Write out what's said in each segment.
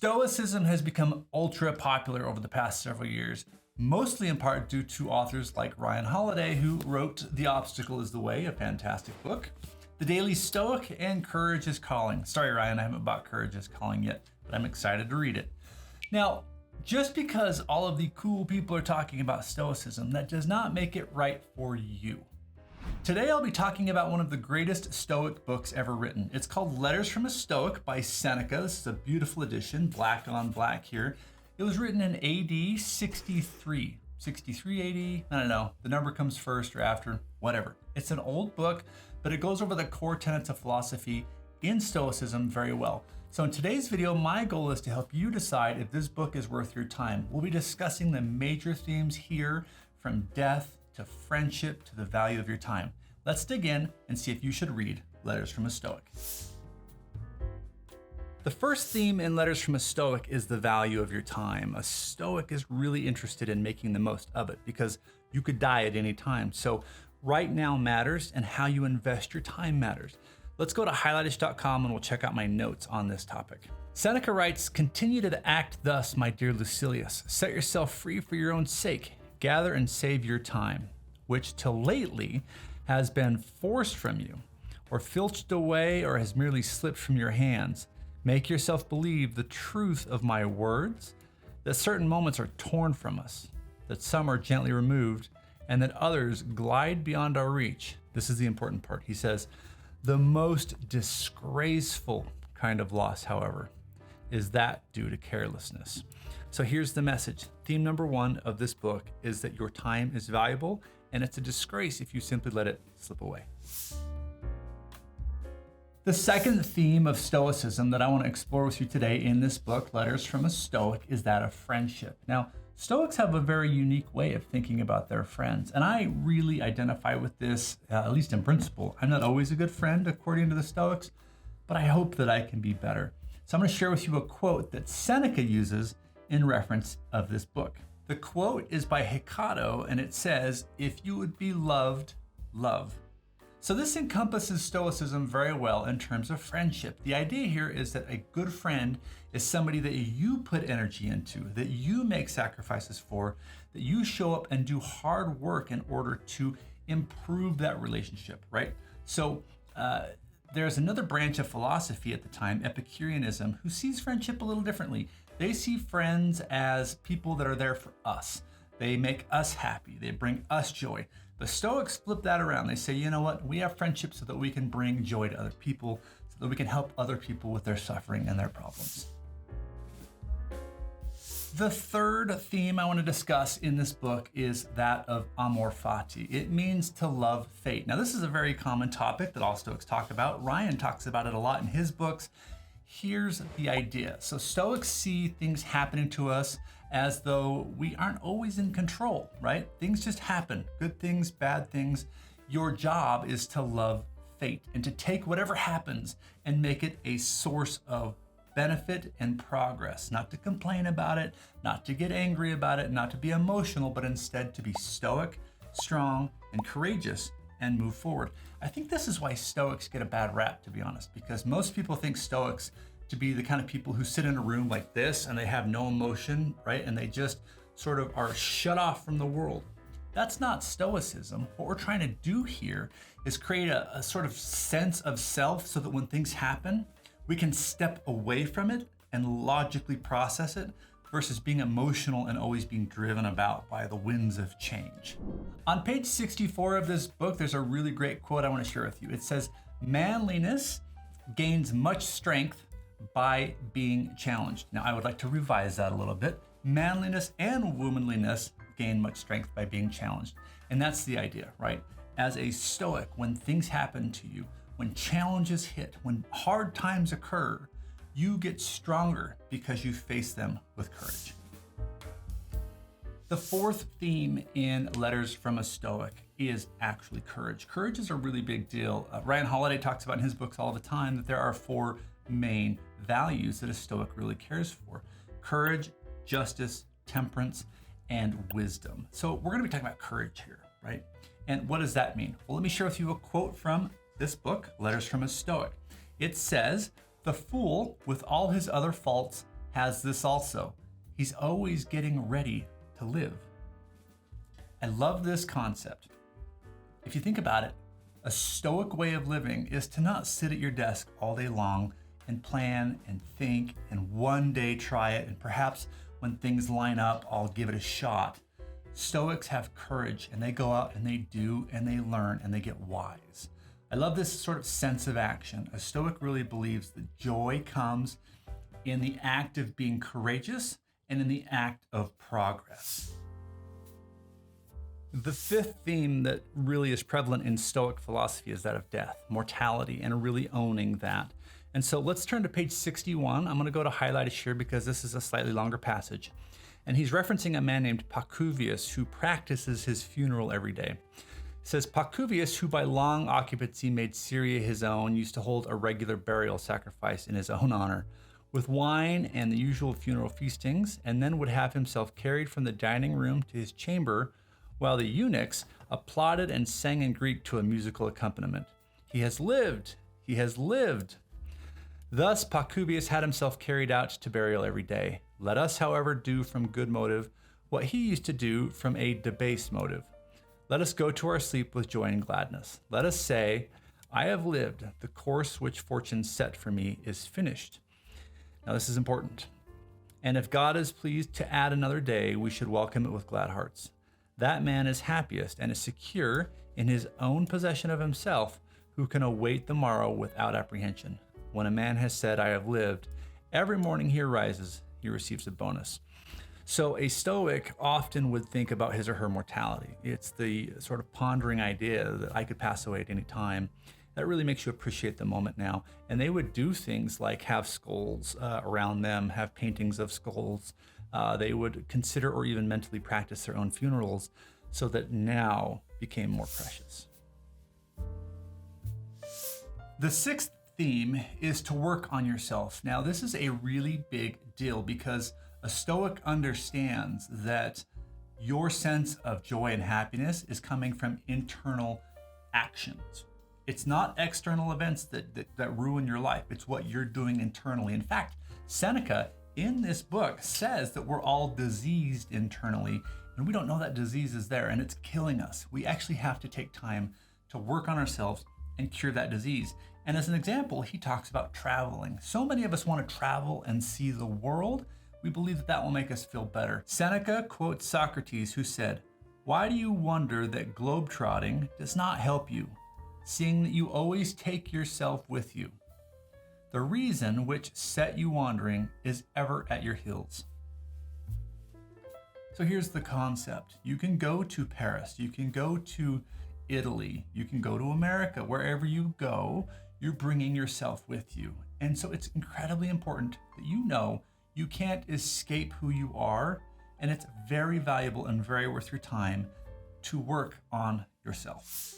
Stoicism has become ultra popular over the past several years, mostly in part due to authors like Ryan Holiday, who wrote The Obstacle is the Way, a fantastic book, The Daily Stoic, and Courage is Calling. Sorry, Ryan, I haven't bought Courage is Calling yet, but I'm excited to read it. Now, just because all of the cool people are talking about Stoicism, that does not make it right for you. Today I'll be talking about one of the greatest Stoic books ever written. It's called Letters from a Stoic by Seneca. This is a beautiful edition, black on black here. It was written in AD 63. 63 AD? I don't know. The number comes first or after, whatever. It's an old book, but it goes over the core tenets of philosophy in Stoicism very well. So in today's video, my goal is to help you decide if this book is worth your time. We'll be discussing the major themes here, from death to friendship to the value of your time. Let's dig in and see if you should read Letters from a Stoic. The first theme in Letters from a Stoic is the value of your time. A Stoic is really interested in making the most of it because you could die at any time. So right now matters, and how you invest your time matters. Let's go to highlightish.com and we'll check out my notes on this topic. Seneca writes, "Continue to act thus, my dear Lucilius. Set yourself free for your own sake. Gather and save your time, which till lately has been forced from you, or filched away, or has merely slipped from your hands. Make yourself believe the truth of my words, that certain moments are torn from us, that some are gently removed, and that others glide beyond our reach." This is the important part. He says, "The most disgraceful kind of loss, however, is that due to carelessness." So here's the message. Theme number one of this book is that your time is valuable, and it's a disgrace if you simply let it slip away. The second theme of Stoicism that I want to explore with you today in this book, Letters from a Stoic, is that of friendship. Now, Stoics have a very unique way of thinking about their friends, and I really identify with this, at least in principle. I'm not always a good friend, according to the Stoics, but I hope that I can be better. So I'm going to share with you a quote that Seneca uses in reference of this book. The quote is by Hecatto, and it says, "If you would be loved, love." So this encompasses Stoicism very well in terms of friendship. The idea here is that a good friend is somebody that you put energy into, that you make sacrifices for, that you show up and do hard work in order to improve that relationship, right? So there's another branch of philosophy at the time, Epicureanism, who sees friendship a little differently. They see friends as people that are there for us. They make us happy. They bring us joy. The Stoics flip that around. They say, you know what? We have friendship so that we can bring joy to other people, so that we can help other people with their suffering and their problems. The third theme I want to discuss in this book is that of amor fati. It means to love fate. Now, this is a very common topic that all Stoics talk about. Ryan talks about it a lot in his books. Here's the idea. So Stoics see things happening to us as though we aren't always in control, right? Things just happen, good things, bad things. Your job is to love fate and to take whatever happens and make it a source of benefit and progress, not to complain about it, not to get angry about it, not to be emotional, but instead to be stoic, strong, and courageous and move forward. I think this is why Stoics get a bad rap, to be honest, because most people think Stoics to be the kind of people who sit in a room like this and they have no emotion, right? And they just sort of are shut off from the world. That's not Stoicism. What we're trying to do here is create a sort of sense of self so that when things happen, we can step away from it and logically process it versus being emotional and always being driven about by the winds of change. On page 64 of this book, there's a really great quote I want to share with you. It says, "Manliness gains much strength by being challenged." Now, I would like to revise that a little bit. Manliness and womanliness gain much strength by being challenged. And that's the idea, right? As a Stoic, when things happen to you, when challenges hit, when hard times occur, you get stronger because you face them with courage. The fourth theme in Letters from a Stoic is actually courage. Courage is a really big deal. Ryan Holiday talks about in his books all the time that there are four main values that a Stoic really cares for: courage, justice, temperance, and wisdom. So we're going to be talking about courage here, right? And what does that mean? Well, let me share with you a quote from this book, Letters from a Stoic. It says, "The fool, with all his other faults, has this also. He's always getting ready to live. I love this concept. If you think about it, a Stoic way of living is to not sit at your desk all day long and plan and think and one day try it, and perhaps when things line up, I'll give it a shot. Stoics have courage, and they go out and they do and they learn and they get wise. I love this sort of sense of action. A Stoic really believes that joy comes in the act of being courageous and in the act of progress. The fifth theme that really is prevalent in Stoic philosophy is that of death, mortality, and really owning that. And so let's turn to page 61. I'm going to go to highlights here because this is a slightly longer passage. And he's referencing a man named Pacuvius who practices his funeral every day. It says, Pacuvius, who by long occupancy made Syria his own, used to hold a regular burial sacrifice in his own honor, with wine and the usual funeral feastings, and then would have himself carried from the dining room to his chamber, while the eunuchs applauded and sang in Greek to a musical accompaniment. He has lived! He has lived! Thus Pacuvius had himself carried out to burial every day. Let us, however, do from good motive what he used to do from a debased motive. Let us go to our sleep with joy and gladness. Let us say, I have lived. The course which fortune set for me is finished. Now this is important. And if God is pleased to add another day, we should welcome it with glad hearts. That man is happiest and is secure in his own possession of himself, who can await the morrow without apprehension. When a man has said, I have lived, every morning he arises, he receives a bonus. So a Stoic often would think about his or her mortality. It's the sort of pondering idea that I could pass away at any time. That really makes you appreciate the moment now. And they would do things like have skulls around them, have paintings of skulls. They would consider or even mentally practice their own funerals so that now became more precious. The sixth theme is to work on yourself. Now, this is a really big deal because a Stoic understands that your sense of joy and happiness is coming from internal actions. It's not external events that ruin your life. It's what you're doing internally. In fact, Seneca in this book says that we're all diseased internally, and we don't know that disease is there and it's killing us. We actually have to take time to work on ourselves and cure that disease. And as an example, he talks about traveling. So many of us want to travel and see the world. We believe that that will make us feel better. Seneca quotes Socrates, who said, "Why do you wonder that globetrotting does not help you, seeing that you always take yourself with you? The reason which set you wandering is ever at your heels." So here's the concept. You can go to Paris, you can go to Italy, you can go to America. Wherever you go, you're bringing yourself with you. And so it's incredibly important that you know you can't escape who you are, and it's very valuable and very worth your time to work on yourself.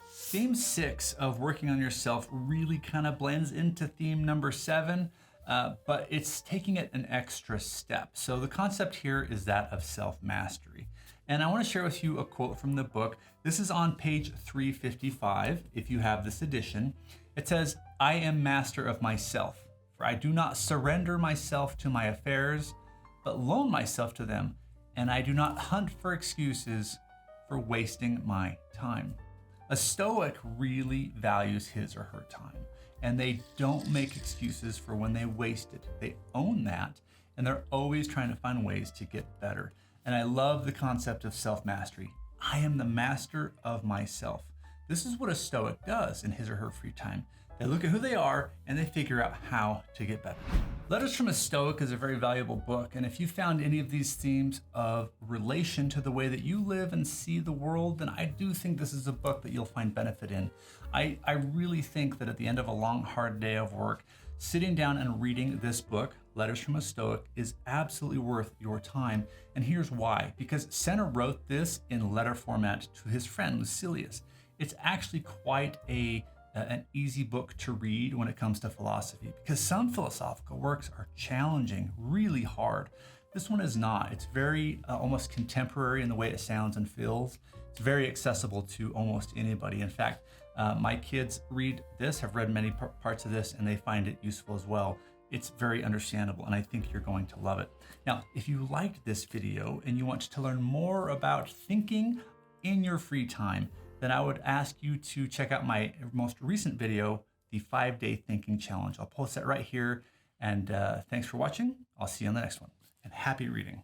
Theme 6 of working on yourself really kind of blends into theme number 7, but it's taking it an extra step. So the concept here is that of self-mastery. And I want to share with you a quote from the book. This is on page 355, if you have this edition. It says, "I am master of myself, for I do not surrender myself to my affairs, but loan myself to them, and I do not hunt for excuses for wasting my time." A Stoic really values his or her time, and they don't make excuses for when they waste it. They own that, and they're always trying to find ways to get better. And I love the concept of self-mastery. I am the master of myself. This is what a Stoic does in his or her free time. They look at who they are and they figure out how to get better. Letters from a Stoic is a very valuable book. And if you found any of these themes of relation to the way that you live and see the world, then I do think this is a book that you'll find benefit in. I really think that at the end of a long, hard day of work, sitting down and reading this book, Letters from a Stoic, is absolutely worth your time. And here's why. Because Seneca wrote this in letter format to his friend Lucilius. It's actually quite an easy book to read when it comes to philosophy, because some philosophical works are challenging, really hard. This one is not. It's very almost contemporary in the way it sounds and feels. It's very accessible to almost anybody. In fact, my kids read this, have read many parts of this, and they find it useful as well. It's very understandable, and I think you're going to love it. Now, if you liked this video and you want to learn more about thinking in your free time, then I would ask you to check out my most recent video, the 5-Day Thinking Challenge. I'll post that right here. And thanks for watching. I'll see you on the next one. And happy reading.